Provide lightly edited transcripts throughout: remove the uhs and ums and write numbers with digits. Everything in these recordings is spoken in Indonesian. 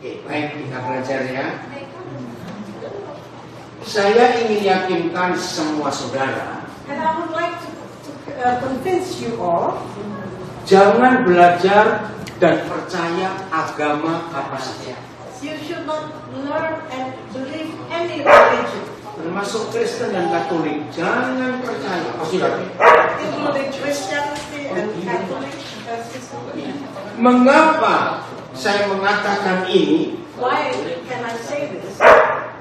Oke, baik, kita belajar ya. Saya ingin yakinkan semua saudara. And I would like to convince you all. Jangan belajar dan percaya agama apa saja. You should not learn and believe any religion. Termasuk Kristen dan Katolik, jangan percaya. Including Christianity and Catholic system. Mengapa saya mengatakan ini? Why can I say this?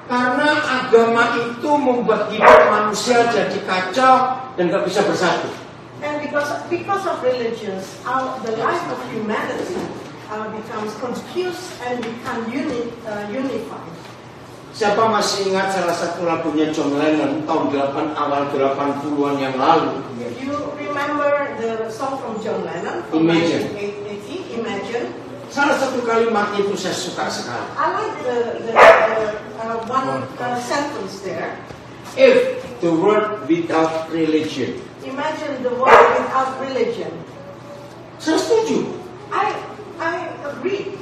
Karena agama itu membuat hidup manusia jadi kacau dan gak bisa bersatu. And because of religions, the life of humanity becomes confused and become unified. Siapa masih ingat salah satu lagunya John Lennon tahun awal 80-an yang lalu? If you remember the song from John Lennon from Imagine. 1980, Imagine. Salah satu kalimat itu saya suka sekali. I like the one sentence there. If the world without religion. Imagine the world without religion. Saya setuju. I agree.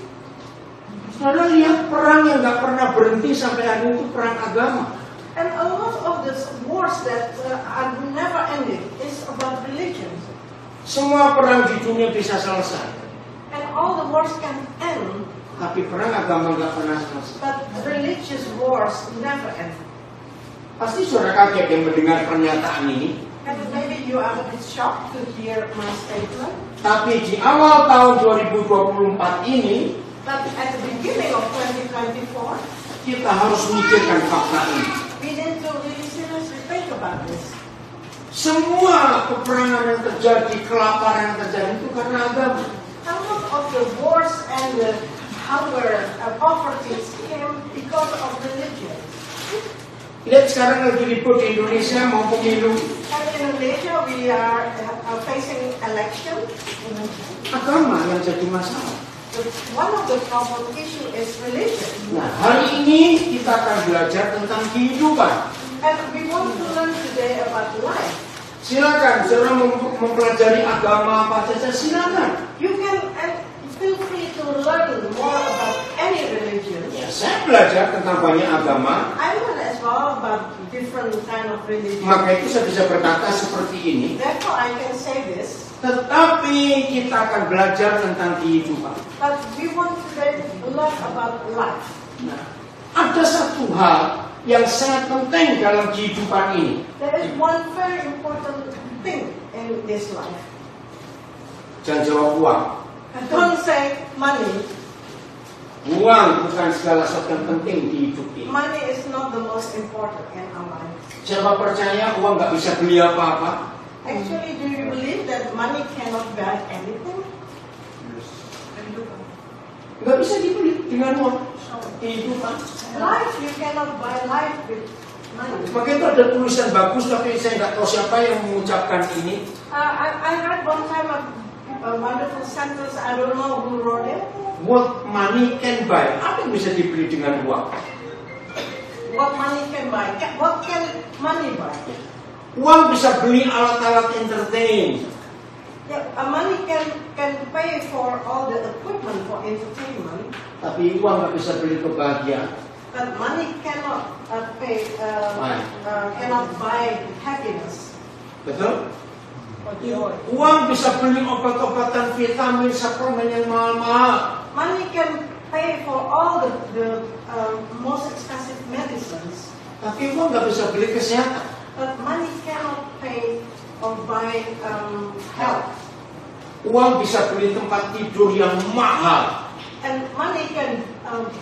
Saudara lihat perang yang gak pernah berhenti sampai hari itu perang agama. And a lot of the wars that are never ending is about religion. Semua perang di dunia bisa selesai. And all the wars can end. Tapi perang agama gak pernah selesai. But religious wars never end. Pasti saudara kaget yang mendengar pernyataan ini. And maybe you are a bit shocked to hear my statement. Tapi di awal tahun 2024 ini, But at the beginning of 2024, kita harus memikirkan fakta ini. we need to really seriously think about this. Semua peperangan yang terjadi, kelaparan yang terjadi itu karena agama. A lot of the wars and the hunger and poverty came because of religion. Lihat sekarang lagi ribut di Indonesia mau pemilu. And in Indonesia, we are facing election. Agama yang jadi masalah. One of the problem issue is religion. Nah, hari ini kita akan belajar tentang kehidupan. And we want to learn today about life. Silakan, saudara mempelajari agama apa saja, silakan. You can feel free to learn more about any religion. Ya, saya belajar tentang banyak agama. I learn as well about different kind of religion. Maka itu saya bisa berkata seperti ini. Therefore, I can say this. Tetapi kita akan belajar tentang kehidupan. But we want to learn about life. Nah, ada satu hal yang sangat penting dalam kehidupan ini. There is one very important thing in this life. Jangan jawab uang. Don't say money. Uang bukan segala sesuatu yang penting di hidup ini. Money is not the most important in our life. Siapa percaya uang nggak bisa beli apa-apa? Actually, do you believe that money cannot buy anything? Nggak bisa dibeli dengan uang. Kehidupan. Life, you cannot buy life with money. Maka itu ada tulisan bagus, tapi saya nggak tahu siapa yang mengucapkan ini. I read one time a wonderful sentence. I don't know who wrote it. What money can buy? Apa yang bisa dibeli dengan uang? What money can buy? What can money buy? Uang bisa beli alat-alat entertain. Yeah, money can pay for all the equipment for entertainment. Tapi uang nggak bisa beli kebahagiaan. But money cannot cannot buy happiness Betul? or joy. Uang bisa beli obat-obatan, vitamin, suplemen yang mahal-mahal. Money can pay for all the most expensive medicines. Tapi uang nggak bisa beli kesehatan. But money cannot pay or buy health. Uang bisa beli tempat tidur yang mahal. And money can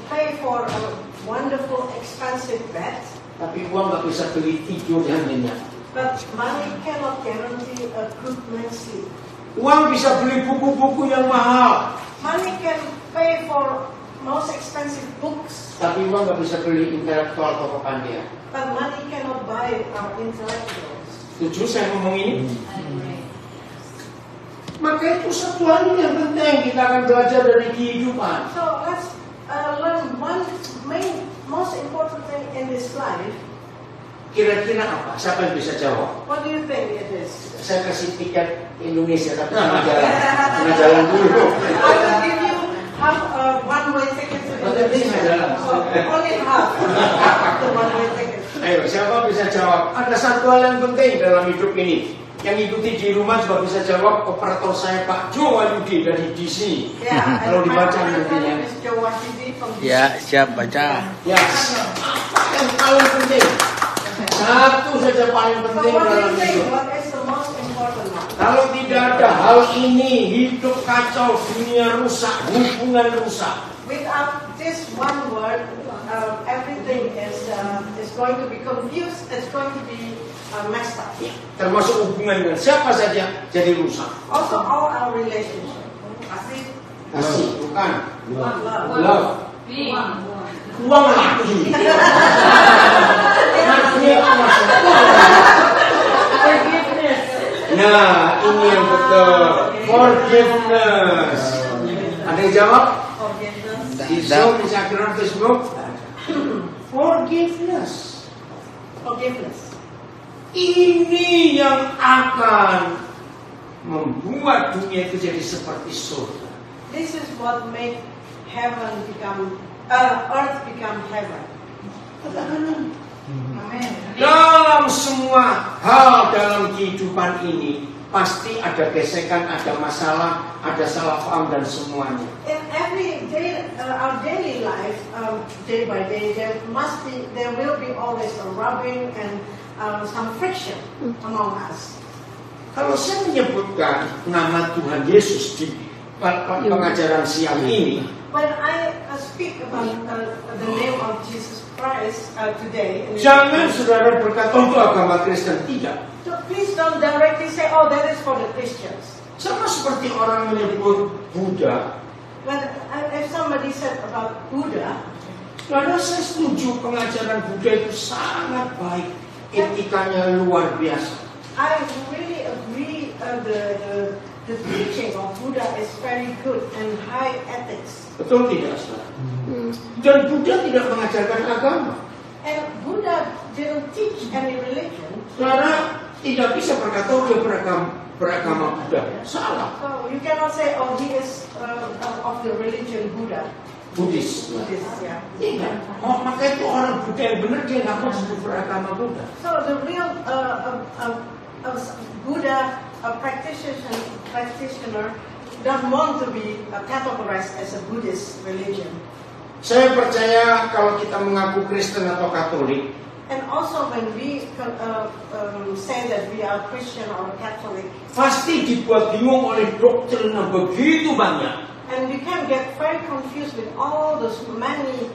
pay for a wonderful expensive bed. Tapi uang nggak bisa beli tidur yang nyenyak. But money cannot guarantee a good night's sleep. Uang bisa beli buku-buku yang mahal. Money can pay for most expensive books. Tapi uang nggak bisa beli intelektual atau kepandaian. But money cannot buy our intellectuals. Setuju saya ngomong ini? Maka itu satu hal yang penting kita akan belajar dari kehidupan. So let's learn one most important thing in this life. Kira-kira apa? Siapa yang bisa jawab? What do you think it is? Saya kasih tiket Indonesia, tapi tengah jalan dulu. I will give you one way ticket to Indonesia. penting adalah. Only half the one we take. Ayo, siapa bisa jawab? Ada satu hal yang penting dalam hidup ini. Yang ikuti di rumah juga bisa jawab. Operator saya Pak Jo Wahyudi dari DC. Yeah, Kalau dibaca and nantinya. is Joe Wahyudi from Ya, siap baca. Ya, apa yang paling penting? Satu saja paling So penting what do dalam you think? hidup. What is the most important one? Kalau tidak ada hal ini, hidup kacau, dunia rusak, hubungan rusak. Without this one word, everything is going to be confused. It's going to be messed up. Termasuk hubungan dengan siapa saja jadi rusak. Also, all our relationship. Kasih, bukan. Love. Love. Uang lagi. Nah, ini yang betul. Forgiveness. Ada yang jawab? Forgiveness. Di Zoom, di Instagram, Facebook. Forgiveness. Forgiveness. Ini yang akan membuat dunia itu jadi seperti surga. This is what make heaven become earth become heaven. Amen. Dalam semua hal dalam kehidupan ini pasti ada gesekan, ada masalah, ada salah paham dan semuanya. In every day, our daily life, day by day, there will be always a rubbing and some friction among us. Kalau saya menyebutkan nama Tuhan Yesus di pengajaran siang ini, When I speak about the name of Jesus Christ today, jangan saudara berkata untuk agama Kristen, tidak. so please don't directly say, "Oh, that is for the Christians." Sama seperti orang menyebut Buddha. When if somebody said about Buddha, Karena saya setuju pengajaran Buddha itu sangat baik, etikanya luar biasa. I really agree. The teaching of Buddha is very good and high ethics. Betul tidak, saudara? Dan Buddha tidak mengajarkan agama. And Buddha didn't teach any religion. Saudara tidak bisa berkata dia beragama Buddha. Salah. So you cannot say, "Oh, he is of the religion Buddha." Buddhis. Buddhist, yeah. Tidak. Oh, maka itu orang Buddha yang benar dia nggak mau disebut beragama Buddha. So the real Buddha practitioner don't want to be categorized as a Buddhist religion. Saya percaya kalau kita mengaku Kristen atau Katolik, And also when we say that we are Christian or Catholic, pasti dibuat bingung oleh doktrin yang begitu banyak. and we can get very confused with all those many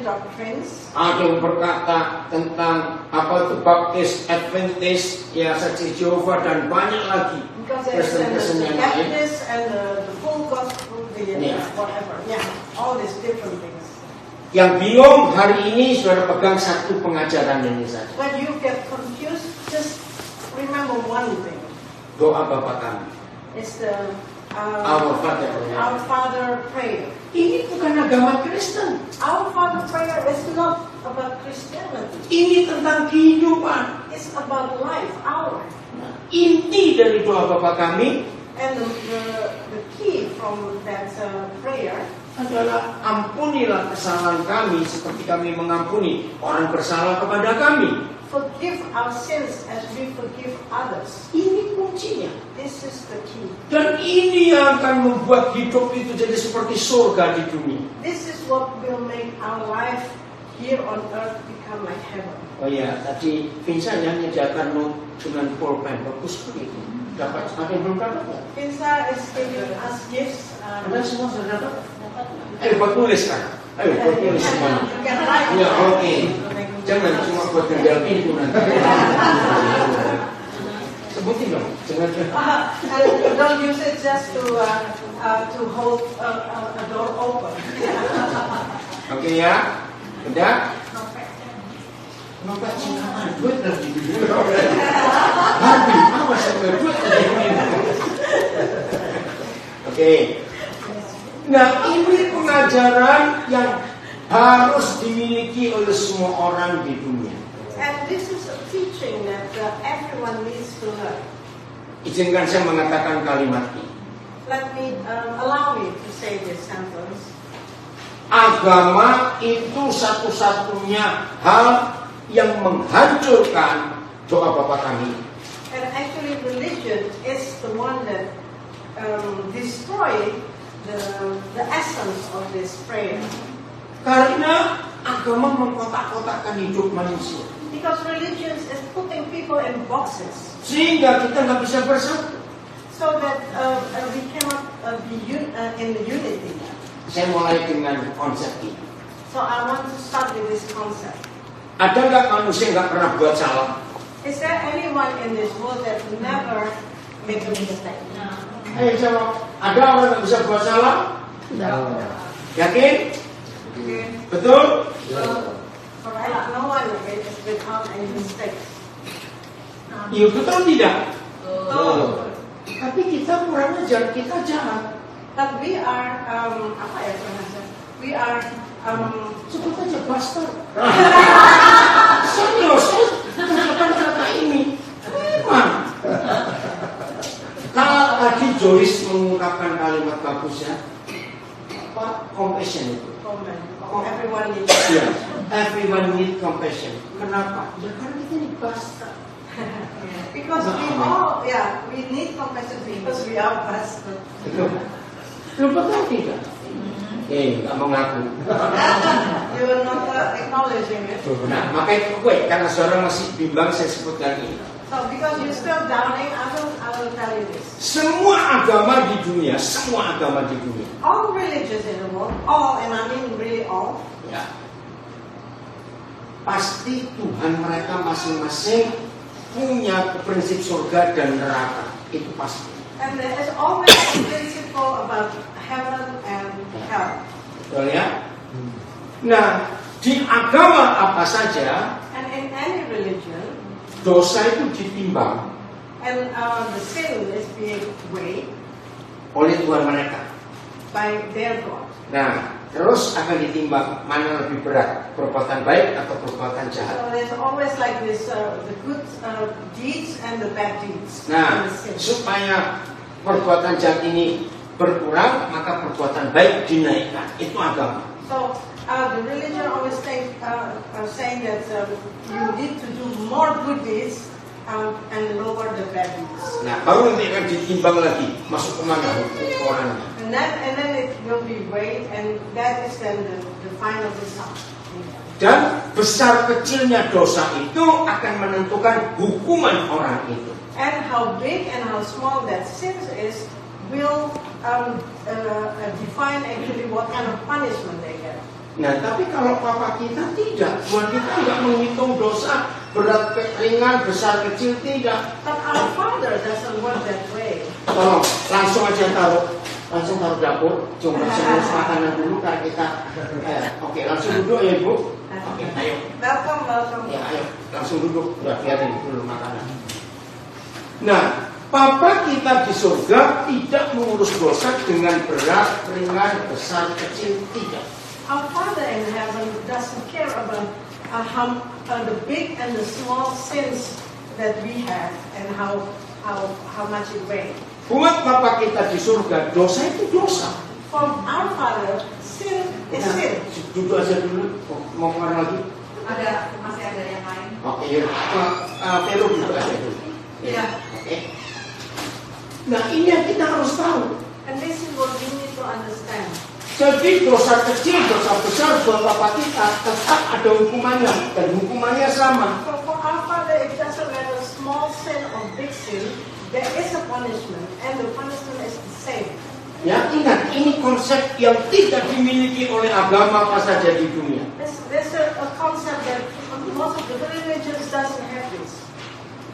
doctrines. Ada yang berkata tentang apa itu Baptist, Adventist, ya Saksi Jehovah dan banyak lagi. Because there is Kristen-Kristen the yang lain. Baptist and the full gospel, Yeah. whatever. Yeah, all these different things. Yang bingung hari ini saudara pegang satu pengajaran ini saja. When you get confused, just remember one thing. Doa Bapa kami. It's the Our Father. Our Father prayer. Ini bukan agama Kristen. Our Father prayer is not about Christianity. Ini tentang kehidupan. It's about life, our. Inti dari doa Bapa kami And the key from that prayer adalah ampunilah kesalahan kami seperti kami mengampuni orang bersalah kepada kami. forgive our sins as we forgive others. Ini kuncinya. This is the key. Dan ini yang akan membuat hidup itu jadi seperti surga di dunia. This is what will make our life here on earth become like heaven. Oh ya, tadi Vincent yang menyediakan note dengan pulpen bagus sekali. Dapat, ada yang belum dapat nggak? Pinsa is giving us gifts. Ada semua sudah dapat? Ayo buat tulis kan? Ayo buat tulis semuanya. You can write. Ya oke. Jangan cuma buat tinggal pintu nanti. Sebutin dong. Jangan. Don't use it just to hold a door open. Oke ya. Udah? Nopat cinta duit lagi. Habis, awas sampai duit lagi. Oke. Nah, ini pengajaran yang harus dimiliki oleh semua orang di dunia. And this is a teaching that everyone needs to learn. Izinkan saya mengatakan kalimat ini. Allow me to say this sentence. agama itu satu-satunya hal yang menghancurkan doa Bapa kami. And actually religion is the one that destroy the essence of this prayer. Karena agama mengkotak-kotakkan hidup manusia. Because religion is putting people in boxes. Sehingga kita nggak bisa bersatu. So that we cannot be in unity. Saya mulai dengan konsep ini. So I want to start with this concept. Ada nggak manusia nggak pernah buat salah? Is there anyone in this world that never make a mistake? Ayo jawab. Ada orang yang bisa buat salah? Yakin? Betul? Correct. No one is without any mistake. Iya betul tidak? So, Tapi kita kurang ajar, kita jahat. but we are apa ya bahasa? We are Sebut aja pastor. Serius, katakan kata ini. Memang. Kalau tadi Joyce mengungkapkan kalimat bagusnya, apa compassion itu? everyone needs. Ya, everyone need compassion. Kenapa? Ya karena kita ini pastor. Because we all, we need compassion because we are pastor. Lu betul tidak? Nggak mengaku. You are not acknowledging it. Nah, makanya karena suara masih bimbang saya sebutkan ini. So because you're still doubting, I will tell you this. Semua agama di dunia, All religions in the world, all, and I mean really all, ya, pasti Tuhan mereka masing-masing punya prinsip surga dan neraka. Itu pasti. and there is always a principle about heaven and hell. Betul ya? Nah, di agama apa saja, And in any religion, dosa itu ditimbang and the sin is being weighed oleh Tuhan mereka. by their God. Nah, terus akan ditimbang mana lebih berat, perbuatan baik atau perbuatan jahat. So there's always like this, the good deeds and the bad deeds. Nah, and the sin. supaya perbuatan jahat ini berkurang, maka perbuatan baik dinaikkan. Itu agama. So the religion always saying that you need to do more good deeds and lower the bad deeds. Nah, baru nanti akan ditimbang lagi, masuk kemana hukum orangnya. And then it will be weighed, and that is then the final result. Dan besar kecilnya dosa itu akan menentukan hukuman orang itu. And how big and how small that sin is will define actually what kind of punishment they get. Nah, tapi kalau papa kita tidak, Tuhan kita tidak menghitung dosa berat ringan, besar kecil, tidak. But our Father doesn't work that way. Tolong langsung aja taruh dapur, cuma sebelum makanan dulu karena kita. Oke, langsung duduk ya ibu. Oke, ayo. Welcome. Ya, ayo, langsung duduk. Udah biarin dulu makanan. Nah, Papa kita di surga tidak mengurus dosa dengan berat, ringan, besar, kecil, tidak. Our Father in heaven doesn't care about the big and the small sins that we have and how much it weighs. Buat Papa kita di surga, dosa itu dosa. For our Father, sin is sin. Duduk aja dulu. Mau kemana lagi? Masih ada yang lain. Oke, ya. Pero duduk aja dulu. Yeah. Oke. Nah, ini yang kita harus tahu. And this is what we need to understand. Jadi dosa kecil, dosa besar buat Papa kita tetap ada hukumannya dan hukumannya sama. So for our Father, it doesn't matter small sin or big sin, there is a punishment, and the punishment is the same. Ya, ingat, ini konsep yang tidak dimiliki oleh agama apa saja di dunia. There's a concept that most of the religions doesn't have this.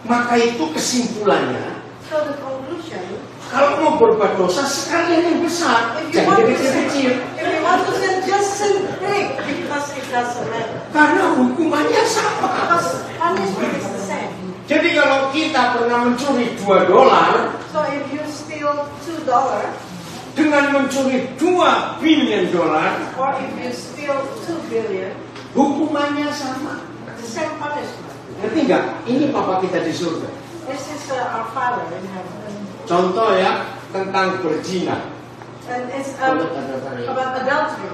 Maka itu kesimpulannya, So the conclusion, kalau mau berbuat dosa sekalian yang besar, if you jangan want to kecil-kecil. sin, just sin big because it doesn't matter. Karena hukumannya sama. Because punishment is the same. Jadi kalau kita pernah mencuri $2, So if you steal $2 dengan mencuri $2 billion, or if you steal 2 billion, hukumannya sama. the same punishment. Ngerti nggak? Ini Papa kita di surga. This is our Father in heaven. Contoh ya, tentang berzina. And it's about adultery.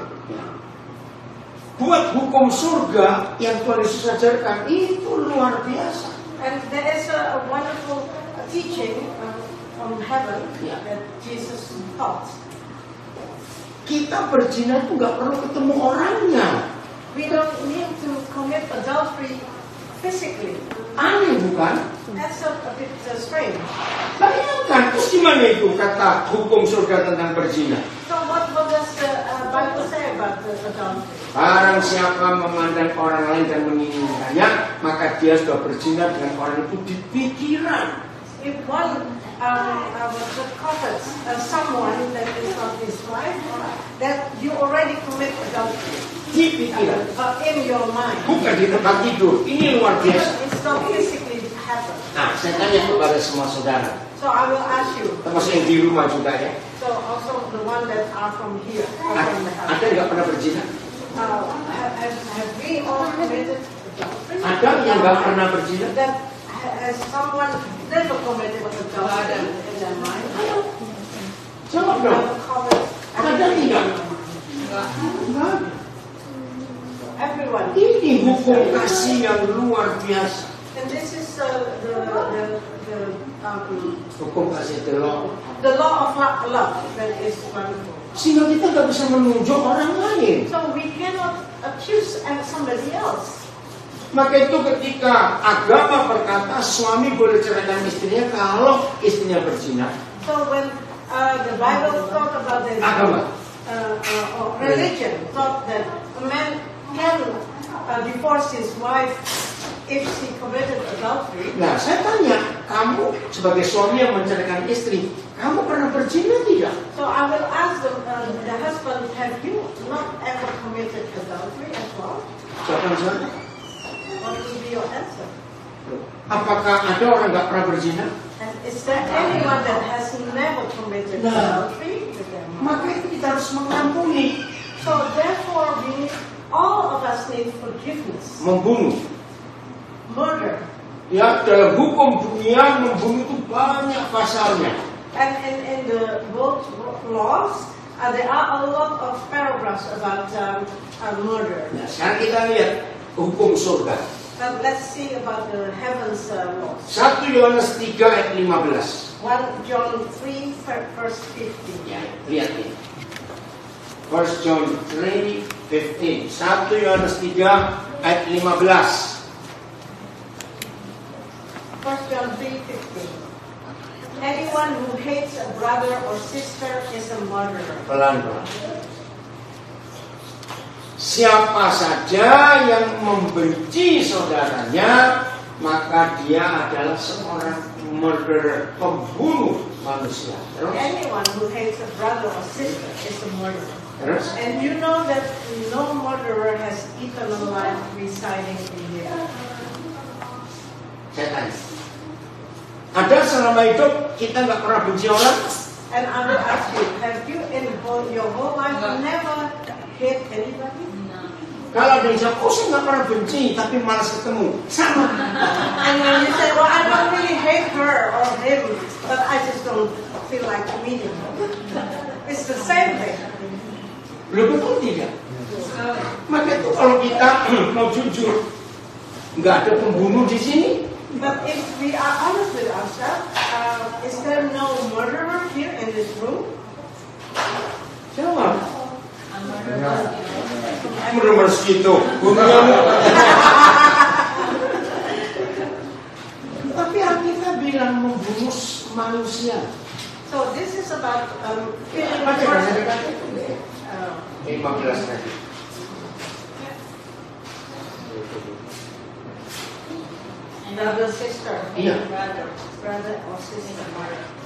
buat hukum surga yang Tuhan Yesus ajarkan itu luar biasa. And there is a wonderful teaching from heaven that Jesus taught. Kita berzina itu nggak perlu ketemu orangnya. We don't need to commit adultery physically. Aneh bukan? That's a bit strange. Bayangkan, terus gimana itu kata hukum surga tentang berzina? So what does the Bible say about the adultery? Barang siapa memandang orang lain dan menginginkannya, maka dia sudah berzina dengan orang itu di pikiran. If one covets someone that is not his wife, that you already commit adultery. Di pikiran. In your mind. Bukan di tempat tidur. Ini luar biasa. It's not physically happen. Nah, saya tanya kepada semua saudara. So I will ask you. Termasuk yang di rumah juga ya. So also the one that are from here. From the house. Ada nggak pernah berzina? Have we all committed adultery? Ada yang nggak pernah berzina? That has someone never committed adultery in their mind? Jawab dong. Ada tidak? Enggak. Everyone. Ini hukum kasih yang luar biasa. And this is the Hukum kasih itu loh. the law of love that is wonderful. Sehingga kita nggak bisa menunjuk orang lain. So we cannot accuse somebody else. Maka itu ketika agama berkata suami boleh ceraikan istrinya kalau istrinya berzina. So when the Bible talk about the Agama. Religion thought that a man can divorce his wife if she committed adultery. Nah, saya tanya, kamu sebagai suami yang menceraikan istri, kamu pernah berzina tidak? So I will ask the husband, have you not ever committed adultery as well? Jawaban saya, What will be your answer? apakah ada orang nggak pernah berzina? And is there anyone that has never committed adultery with them? Maka itu kita harus mengampuni. So therefore, all of us need forgiveness. Membunuh. Murder. Ya, dalam hukum dunia membunuh itu banyak pasalnya. And in the both laws, there are a lot of paragraphs about murder. Nah, sekarang kita lihat hukum surga. But let's see about the heavens laws. 1 Yohanes 3 ayat 15. 1 John 3 verse 15. Ya, lihat ini. 1 John 3:15. 1 Yohanes 3 ayat 15. 1 John 3:15. Anyone who hates a brother or sister is a murderer. Pelan-pelan. Siapa saja yang membenci saudaranya, maka dia adalah seorang murderer, pembunuh manusia. Terus? Anyone who hates a brother or sister is a murderer. Terus? And you know that no murderer has eternal life residing in him. Saya tanya. Ada selama hidup kita nggak pernah benci orang? And I will ask you, have you in your whole life never hate anybody? Kalau ada yang bilang, oh saya nggak pernah benci, tapi malas ketemu. Sama. And when you say, well, I don't really hate her or him, but I just don't feel like meeting her. It's the same thing. Belum betul tidak? Maka itu kalau kita mau jujur, nggak ada pembunuh di sini. But if we are honest with ourselves, is there no murderer here in this room? Jawab. Murder mosquito. Tapi Alkitab bilang membunuh manusia. So this is about killing Baca bahasa person. dekat. 15 tadi. Brother, sister. Iya. Brother or sister.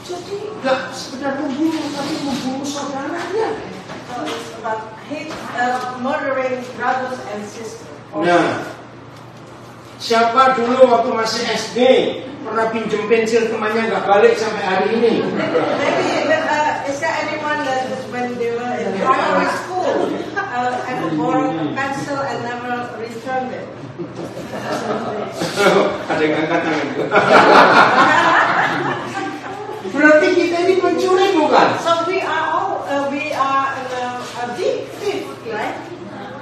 Jadi nggak sekedar membunuh, tapi membunuh saudaranya. So it's about hate, murdering brothers and sisters. Nah, siapa dulu waktu masih SD pernah pinjem pensil temannya nggak balik sampai hari ini? Maybe is there anyone that when they were in primary school ever borrowed a pencil and never returned it? Ada yang angkat tangan. Berarti kita ini pencuri bukan? So we are all a deep thief, right?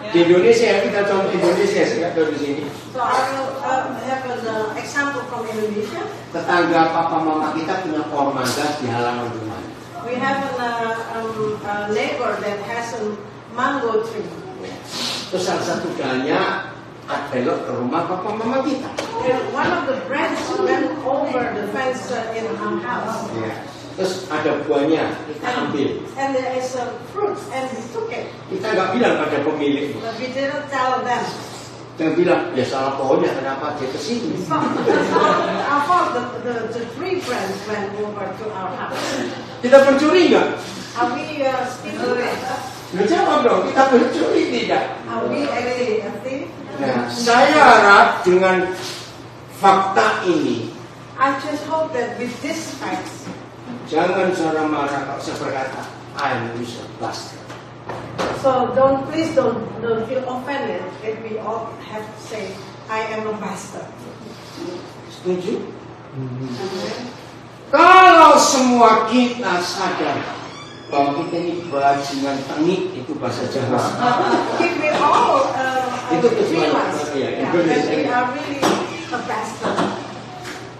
Di Indonesia, kita contoh Indonesia, saya tahu di sini. So I will have an example from Indonesia. Tetangga papa mama kita punya pohon mangga di halaman rumah. We have a neighbor that has a mango tree. Terus salah satu dahannya belok ke rumah papa mama kita. And one of the branches went over the fence in our house. Ya. Terus ada buahnya, kita ambil. And there is a fruit, and we took it. Kita nggak bilang pada pemilik. But we didn't tell them. Dia bilang, ya salah pohonnya, kenapa dia ke sini? Our fault, the tree branch went over to our house. Kita pencuri nggak? Are we stealing? Lu jawab dong, kita pencuri tidak? Are we actually a thief? Nah, saya harap dengan fakta ini, I just hope that with this facts, jangan saudara marah kalau saya berkata, I'm a bastard. so please don't feel offended if we all have to say, I am a bastard. Setuju? Kalau semua kita sadar bahwa kita ini bajingan tengik, itu bahasa Jawa. If we all Itu realize ya, that we are really a bastard,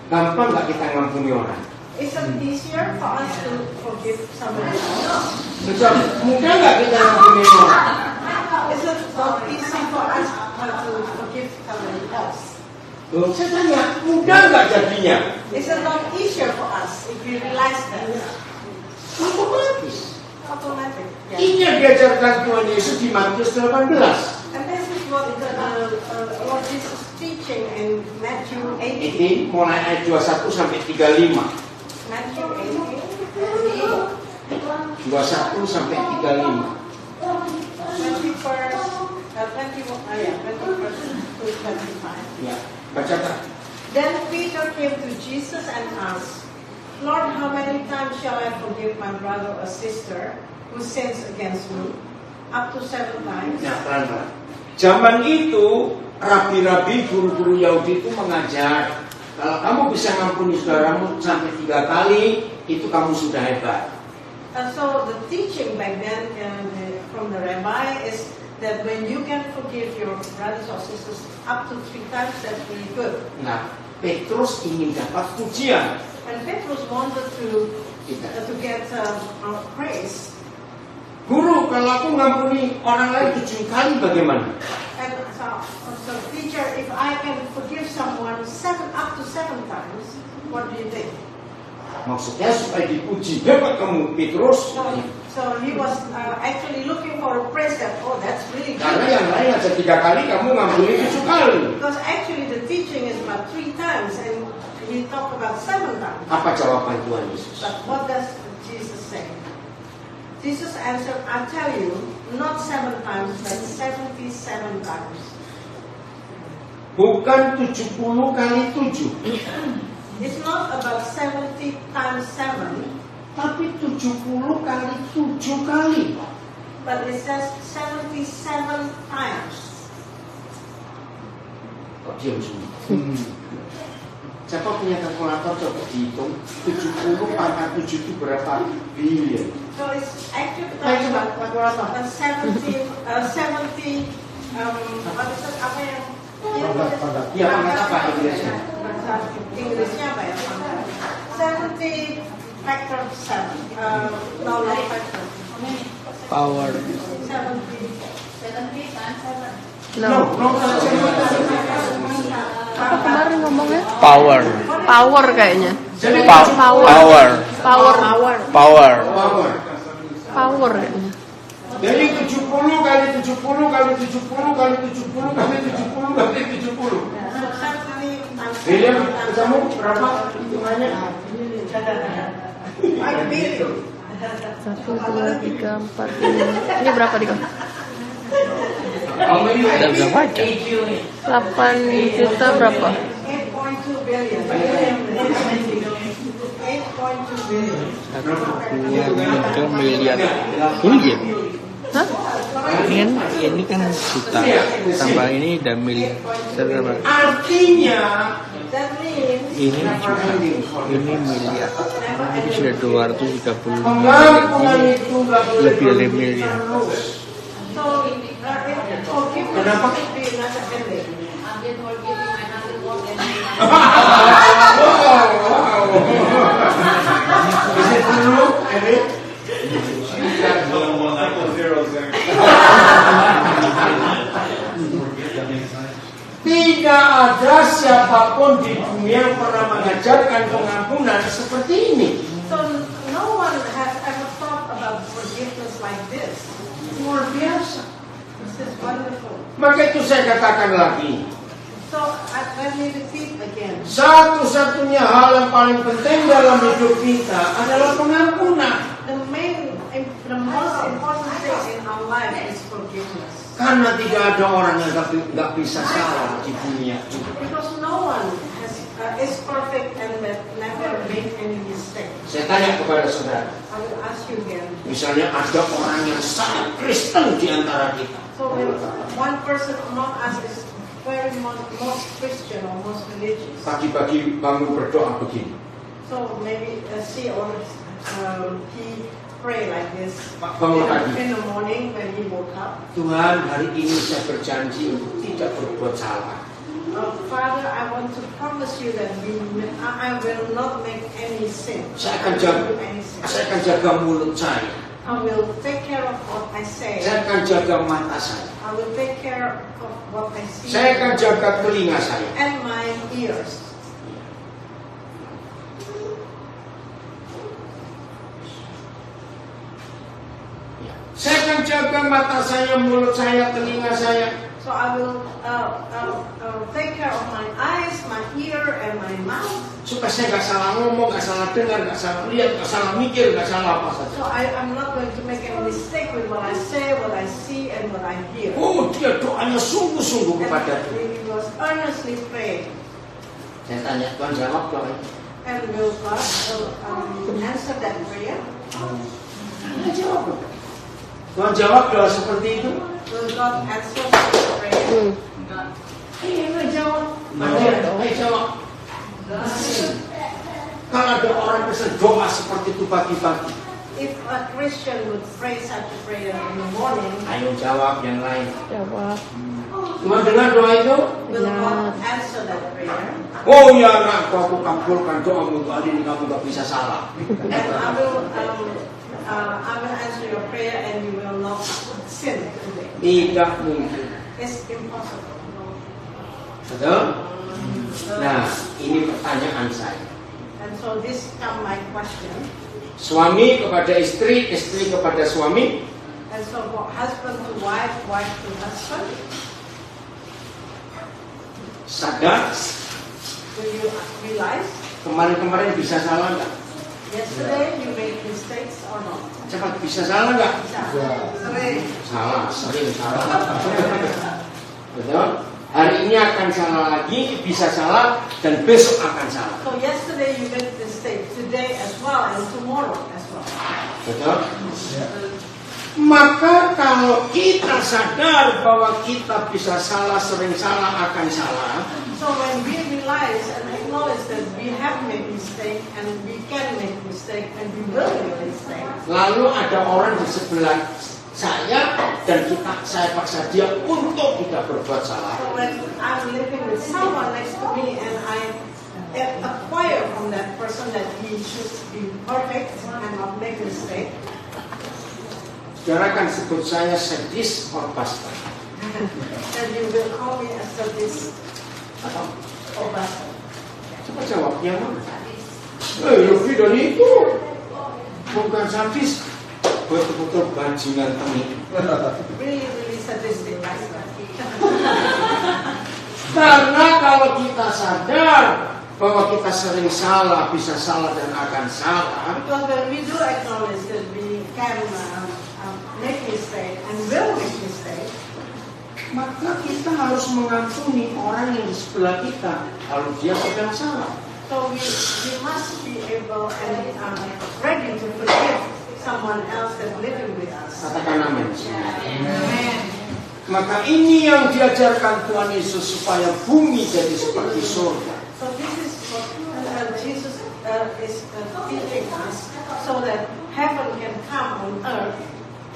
gampang nggak kita ngampuni orang? is it easier for us to forgive somebody else? Misal, mudah nggak kita ngampuni orang? Is it not easy for us to forgive somebody else? Loh, saya tanya, mudah nggak jadinya? Is it not easier for us if we realize that? Otomatis. Automatic. Yeah. Ini yang diajarkan Tuhan Yesus di Matius 18. And this is what Lord Jesus teaching in Matthew 18. Ini mulai ayat 21 sampai 35. Matthew 21 sampai 35. 21st to 25. Ya, bacakan. Then Peter came to Jesus and asked, Lord, how many times shall I forgive my brother or sister who sins against me? Up to 7 times? Nah, pelan-pelan. Zaman itu, rabi-rabi, guru-guru Yahudi itu mengajar, kalau kamu bisa ngampuni saudaramu sampai 3 kali, itu kamu sudah hebat. And so the teaching back then from the rabbi is that when you can forgive your brothers or sisters up to 3 times, that's really good. Nah, Petrus ingin dapat pujian. And Petrus wanted to get praise. Guru, kalau aku ngampuni orang lain 7 kali bagaimana? And so teacher, if I can forgive someone up to 7 times, what do you think? Maksudnya supaya dipuji, hebat kamu Petrus. So he was actually looking for a praise that, oh, that's really good. Karena yang lain aja 3 kali, kamu ngampuni 7 kali. Because actually the teaching is about 3 times, and he talked about 7 times. Apa jawaban Tuhan Yesus? But what does Jesus say? Jesus answered, I tell you, not 7 times, but 77 times. Bukan 70 kali 7. It's not about 70 times 7, Tapi 70 kali 7 kali. but it says 77 times. Kok diam semua? Siapa punya kalkulator coba dihitung 70 pangkat 7 itu berapa bilion? So it's actually Ayo coba about kalkulator. 70, what is it, apa yang Ya pangkat apa Inggrisnya? Inggrisnya apa ya? 70 factor 7. No, factor. Power. 70. 70 times 7. No. Apa kemarin ngomongnya? Power. Power kayaknya. Jadi Power. Power kayaknya. Jadi 70 kali 70 kali 70 kali 70 kali 70 kali 70. William, kamu berapa hitungannya? 1, 2, 3, 4, 5. Ini berapa dik? Udah berapa aja? 8 juta berapa? 8.2 billion. 8.2 billion. 2 miliar rupiah. Hah? Ini kan juta, tambah ini udah miliar. Berapa? Artinya That means Ini juta, ini miliar. Ini sudah 230 pengampunan itu nggak boleh Lebih dari berhenti miliar. so terus. Kenapa? Be another headache. I've been forgiving my husband more than my Is it true, Eric? Tidak ada siapapun di dunia yang pernah mengajarkan pengampunan seperti ini. So no one has ever thought about forgiveness like this. Luar biasa. This is wonderful. Maka itu saya katakan lagi. So let me repeat again. Satu-satunya hal yang paling penting dalam hidup kita adalah pengampunan. The most important thing in our life is forgiveness. Karena tidak ada orang yang nggak bisa salah di dunia ini. Because no one is perfect and that never make any mistake. Saya tanya kepada saudara. I will ask you again. Misalnya ada orang yang sangat Kristen di antara kita. So when one person among us is very most Christian or most religious. Pagi-pagi bangun berdoa begini. So maybe she or he pray like this Bangun pagi. in the morning when he woke up. Tuhan, hari ini saya berjanji untuk tidak berbuat salah. Father, I want to promise you that I will not make any sin. Saya akan jaga mulut saya. I will take care of what I say. Saya akan jaga mata saya. I will take care of what I see. Saya akan jaga telinga saya. And my ears. Saya akan jaga mata saya, mulut saya, telinga saya. So I will take care of my eyes, my ear, and my mouth. Supaya saya nggak salah ngomong, nggak salah dengar, nggak salah lihat, nggak salah mikir, nggak salah apa saja. So I'm not going to make any mistake with what I say, what I see, and what I hear. Oh, dia doanya sungguh-sungguh kepada Tuhan. And he was earnestly praying. Saya tanya, Tuhan jawab doa itu. And will God answer that prayer? Tuhan jawab. Tuhan jawab doa seperti itu. Will God answer that prayer? Iya, jawab. Ayo jawab. Kalau ada orang bisa doa seperti itu pagi-pagi. If a Christian would pray such a prayer in the morning, Ayo jawab yang lain. Jawab. Tuhan dengar doa itu? will God answer that prayer? Oh ya anakku, aku kabulkan doamu untuk hari ini, kamu gak bisa salah. And I will answer your prayer and you will not sin today. Tidak mungkin. It's impossible. Betul? Nah, ini pertanyaan saya. And so this come my question. Suami kepada istri, istri kepada suami. And so husband to wife, wife to husband. Sadar, Do you realize kemarin-kemarin bisa salah nggak? yesterday you made mistakes or not? Cepat, bisa salah nggak? Sering. Salah, sering salah. Betul? Hari ini akan salah lagi, bisa salah, dan besok akan salah. So yesterday you made mistake, today as well, and tomorrow as well. Betul? Maka kalau kita sadar bahwa kita bisa salah, sering salah, akan salah. So when we realize and acknowledge that we have made mistake and we can make mistake and we will make mistake. Lalu ada orang di sebelah saya dan saya paksa dia untuk tidak berbuat salah. So when I'm living with someone next to me and I acquire from that person that he should be perfect and not make mistake. Saudara akan sebut saya sadis or pastor. And you will call me a sadist or pastor. Coba jawab yang mana? Lebih dari itu. Bukan sadis, betul-betul bajingan tengik. Really sadistic pastor. Karena kalau kita sadar bahwa kita sering salah, bisa salah dan akan salah. Because when we do acknowledge that we can make mistake and will make mistake, Maka kita harus mengampuni orang yang di sebelah kita kalau dia sedang salah. so we must be able and ready to forgive someone else that's living with us. Katakan amin. Amen. Maka ini yang diajarkan Tuhan Yesus supaya bumi jadi seperti surga. So this is what Jesus is teaching us, so that heaven can come on earth.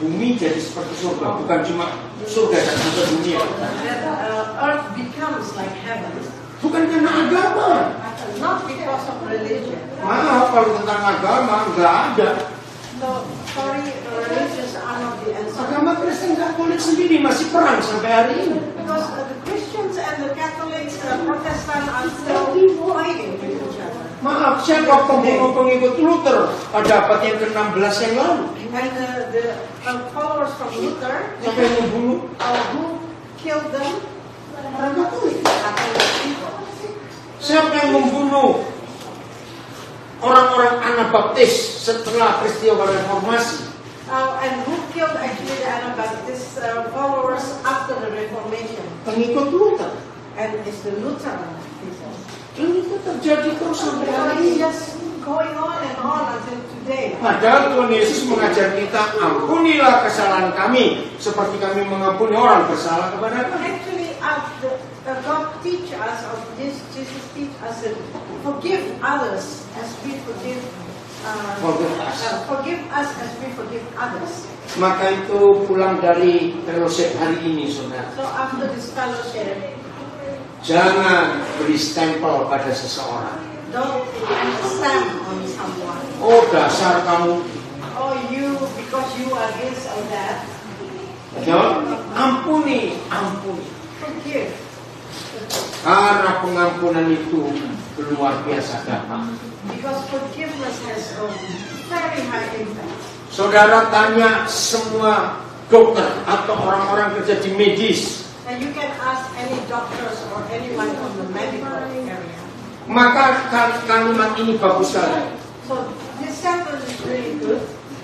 bumi jadi seperti surga, bukan cuma surga dan surga dunia. That earth becomes like heaven. Bukan karena agama. Not because of religion. Maaf, kalau tentang agama nggak ada. So, sorry, religions are not the answer. Agama Kristen Katolik sendiri masih perang sampai hari ini. Because the Christians and the Catholics, the Protestants are still fighting with each other. Maaf, siapa pembunuh pengikut Luther pada abad yang ke-16 yang lalu? And the followers from Luther, Siapa yang membunuh? who killed them? Orang Katolik. Catholic people. Siapa yang membunuh orang-orang Anabaptis setelah peristiwa reformasi? And who killed actually the Anabaptist followers after the Reformation? Pengikut Luther. And it's the Lutheran people. Dan itu terjadi terus sampai So hari it's ini. just going on and on until today. Padahal Tuhan Yesus mengajar kita, ampunilah kesalahan kami seperti kami mengampuni orang bersalah kepada kami. Actually, God teach us, or Jesus teach us that forgive others as we forgive. Forgive us as we forgive others. Maka itu pulang dari fellowship hari ini, saudara. So after this fellowship, Jangan beri stempel pada seseorang. don't stamp on someone. Oh, dasar kamu. Oh, you, because you are this or that. Ya, ampuni. Forgive. Karena pengampunan itu luar biasa gampang. Because forgiveness has a very high impact. Saudara tanya semua dokter atau orang-orang kerja di medis, And you can ask any doctors or anyone from the medical area. maka kalimat ini bagus sekali. So this sentence is really good.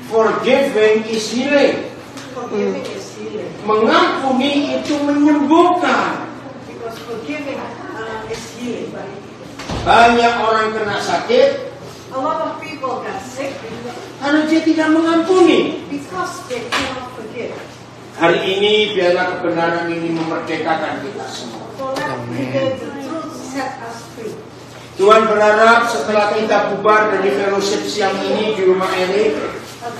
Forgiving is healing. Forgiving is healing. Mengampuni itu menyembuhkan. Because forgiving is healing. Banyak orang kena sakit A lot of people got sick karena dia tidak mengampuni. because they cannot forgive. Hari ini biarlah kebenaran ini memerdekakan kita semua. So let the truth set us free. Tuhan berharap setelah kita bubar dari fellowship siang ini di rumah Erik,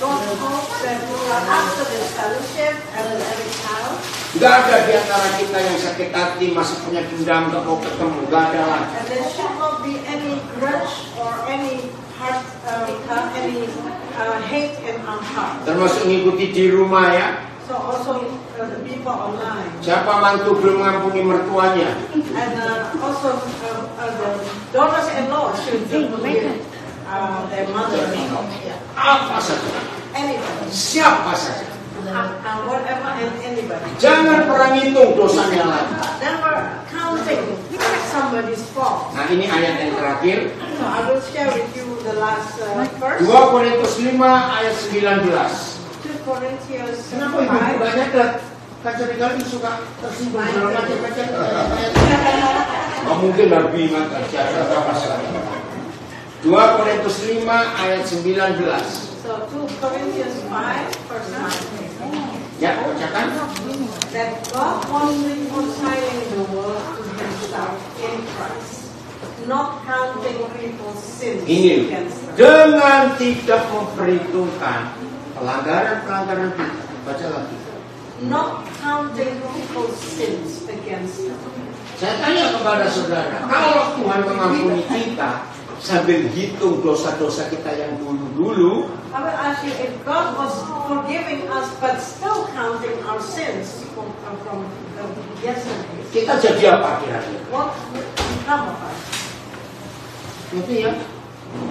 God hopes that after this fellowship and the Eric house, nggak ada di antara kita yang sakit hati, masih punya dendam, nggak mau ketemu, nggak ada lagi. and there should not be any grudge or any heart, hate in our heart. Termasuk ngikuti di rumah ya. So also the people online, Siapa mantu belum mengampuni mertuanya? and also the daughters-in-law should forgive their mother. Apa saja, Anybody, siapa saja. whatever and anybody. Jangan pernah ngitung dosanya lagi. Never counting somebody's fault. Nah ini ayat yang terakhir, So I will share with you the last verse. 2 Korintus 5 ayat 19. 2 Corinthians 5. Kenapa ibu banyak kaca kali suka tersinggung dalam baca-baca? Mungkin lebih ingat kaca apa saja. 2 Korintus 5 ayat 19. So 2 Corinthians 5 verse 9. Ya, bacakan. That God was reconciling the world to Himself in Christ, not counting people's sins Ini against them. dengan tidak memperhitungkan pelanggaran-pelanggaran kita. Baca lagi. Not counting people's sins against them. Saya tanya kepada saudara, kalau Tuhan mengampuni kita sambil hitung dosa-dosa kita yang dulu-dulu, I will ask you, if God was forgiving us but still counting our sins from yesterday, kita jadi apa kira-kira? what would become of us? Itu ya.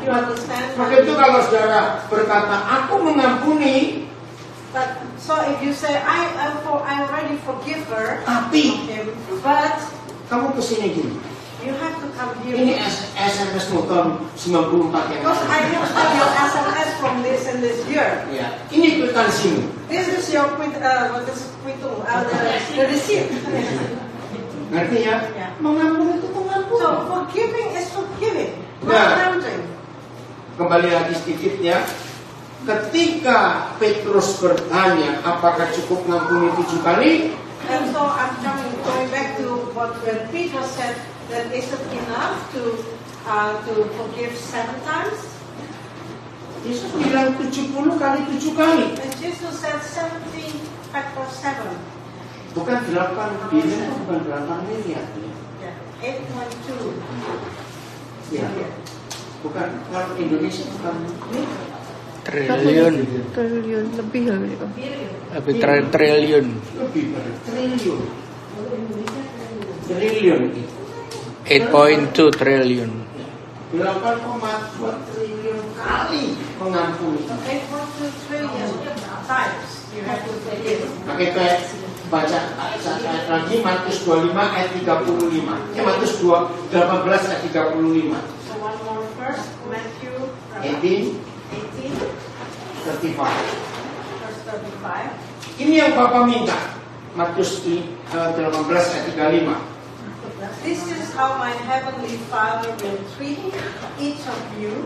You understand? Maka itu kalau saudara berkata, aku mengampuni, But so if you say, I already forgive her, tapi but kamu kesini gini. you have to come here. Ini SMS tahun 94 yang Because I lalu. have your SMS from this and this year. Ya, ini kwitansimu. This is your the receipt. Ngerti ya? Ya. Mengampuni itu mengampuni. So forgiving is forgiving, Nah. not counting. Kembali lagi sedikit ya. Ketika Petrus bertanya, apakah cukup mengampuni 7 kali? And so I'm going back to what when Peter said that is it enough to forgive 7 times? Yesus bilang 70 kali 7 kali. And Jesus said 70 factor 7. Bukan 8 bilion, bukan 8 miliar. Yeah, 8.2 Ya. billion. Bukan, kalau Indonesia bukan miliar. Triliun. Triliun lebih lagi Kak. Billion. Lebih triliun. Lebih dari triliun. Triliun itu. 8.2 triliun. 8,2 triliun kali mengampuni. 8.2 trillion times you have to forgive. Maka kita baca ayat lagi Matius 25 ayat 35. Matius 18 ayat 35. So one more verse, Matthew 18, 18, 35. verse 35. Ini yang Bapak minta. Matius 18 ayat 35. This is how my heavenly Father will treat each of you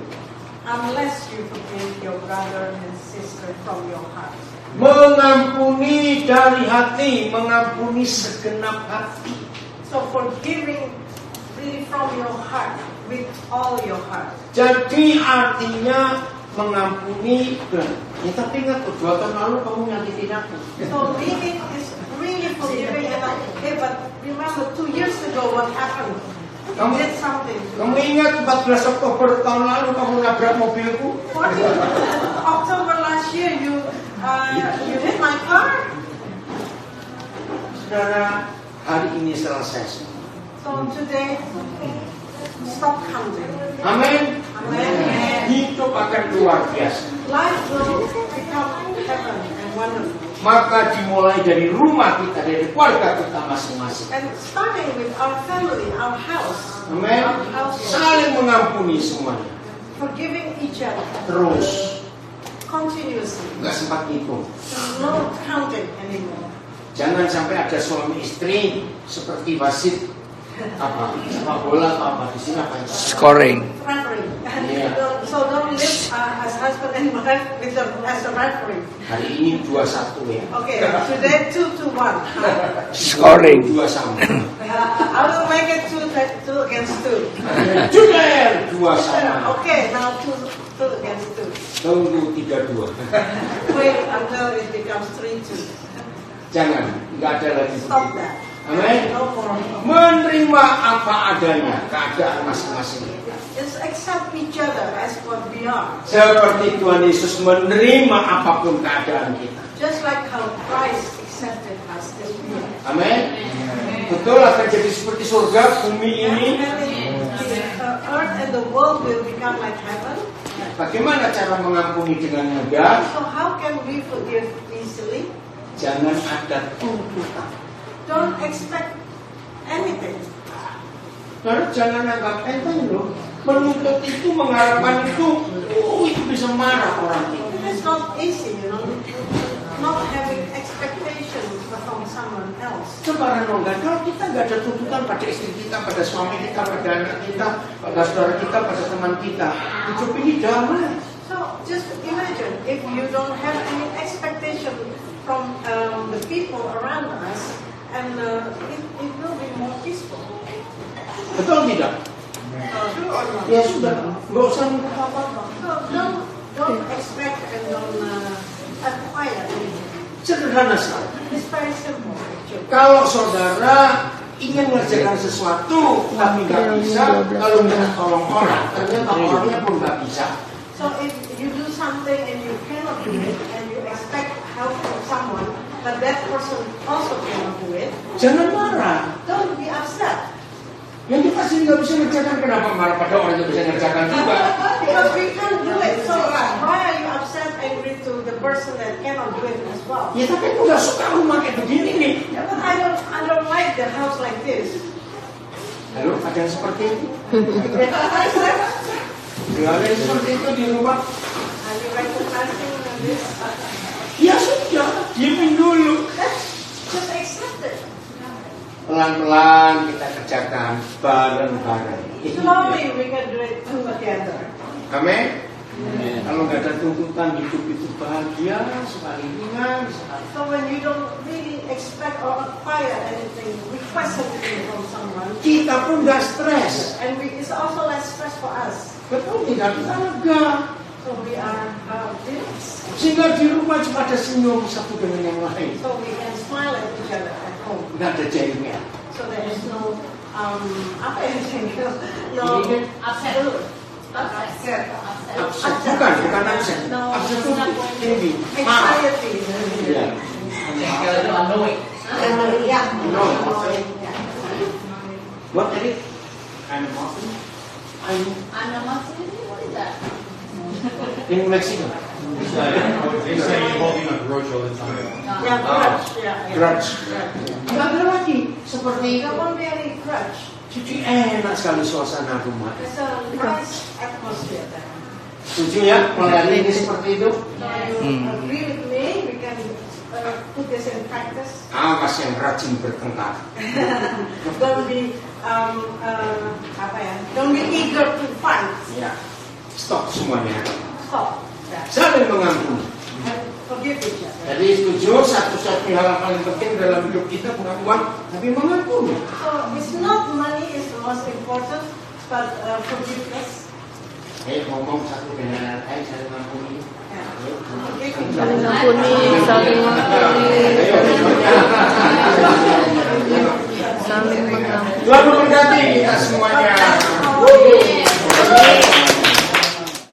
unless you forgive your brother and sister from your heart. Mengampuni dari hati, mengampuni segenap hati. So forgiving really from your heart, with all your heart. Jadi artinya mengampuni dan ya tapi ingat 2 tahun lalu kamu nyakitin aku. So living is really forgiving and like, okay, but remember 2 years ago what happened? You did something. Kamu ingat 14 Oktober tahun lalu kamu nabrak mobilku? 14 October last year you hit my car. Saudara, hari ini selesai semua. So today, stop counting. Amin. Amen. Hidup akan luar biasa. Life will become heaven and wonderful. Maka dimulai dari rumah kita, dari keluarga kita masing-masing. And starting with our family, our house, Amin. our household, Saling mengampuni semuanya. forgiving each other Terus, continuously. nggak sempat hitung. No counting anymore. Jangan sampai ada suami istri seperti wasit apa sepak bola atau apa di sini apa itu? Scoring. Referee. Yeah. So don't live as husband and wife with as a referee. Hari ini 2-1 ya. Okay, today 2-1. Scoring. 2 sama. I will make it 2 against 2. Juder 2 sama. Okay, now 2 against 2. Tunggu 3-2. Wait until it becomes 3-2. Jangan, nggak ada lagi. Stop that. Amin. No more. Menerima apa adanya keadaan masing-masing. Just accept each other as what we are. Seperti Tuhan Yesus menerima apapun keadaan kita. Just like how Christ accepted us as we are. Amin. Betul akan jadi seperti surga bumi ini. The earth and the world will become like heaven. Bagaimana cara mengampuni dengan mudah? So how can we forgive easily? Jangan ada tuntutan. Don't expect anything. Karena jangan anggap enteng loh. Menuntut itu, mengharapkan itu, itu bisa marah orang itu. It's not easy, you know. Not having expectations from someone else. Coba renungkan, kalau kita nggak ada tuntutan pada istri kita, pada suami kita, pada anak kita, pada saudara kita, pada teman kita, hidup ini damai. So just imagine if you don't have any expectation from the people around us, and it will be more peaceful. Betul tidak? True or not? Ya sudah, nggak usah minta apa-apa. So don't expect and don't acquire anything. Sederhana sekali. It's very simple. Actually. Kalau saudara ingin mengerjakan sesuatu tapi nggak bisa, kalau minta tolong orang, ternyata orangnya pun nggak bisa. So if you do something and you cannot do it, and you expect help from someone, but that person also cannot do it, Jangan marah. don't be upset. Yang kita sih nggak bisa ngerjakan, kenapa marah pada orang yang bisa ngerjakan juga? Because we can't do it. So why are you upset, angry to the person that cannot do it as well? Ya tapi aku nggak suka rumah kayak begini nih. Yeah, but I don't like the house like this. Halo, ada yang seperti itu? Nggak ada yang seperti itu di rumah. Are you recognizing this? Ya sudah, diemin dulu. Just accept it. Pelan-pelan kita kerjakan bareng-bareng. Slowly we can do it together. Amin. Kalau nggak ada tuntutan, hidup itu bahagia sekali, ringan sekali. So when you don't really expect or acquire anything, request something from someone, Kita pun nggak stres. and it's also less stress for us. Betul tidak? Kita lega. So we are this. Sehingga di rumah cuma ada senyum satu dengan yang lain. So we can smile at each other at home. Nggak ada jaringnya. So there is no apa yang no Upset. upset. Upset bukan upset. No. Upset itu tinggi. Anxiety. Iya. Kalau itu annoying. Yeah. No. Yeah. What tadi? I'm muffin. What is that? In Mexico. They say you're holding a grudge all the time. Yeah, grudge. Yeah. Grudge. Yeah. Nggak ada lagi seperti No one very grudge. cuci enak sekali suasana rumah. There's a nice atmosphere there. Setuju ya? Melayani ini seperti itu. So you agree with me? We can put this in practice. Awas yang rajin bertengkar. Don't be don't be eager to fight. Ya. Stop semuanya. Stop. Yeah. Saling mengampuni. And forgive each other. Jadi setuju satu-satunya hal yang paling penting dalam hidup kita bukan uang, tapi mengampuni. So it's not money is the most important, but forgiveness. Ngomong satu dengan yang lain, saling mengampuni. Yeah. Ayo, Forgive each Saling other. ampuni, saling mengampuni, Ayo, semuanya. saling mengampuni. Tuhan memberkati kita semuanya. Oh, yeah.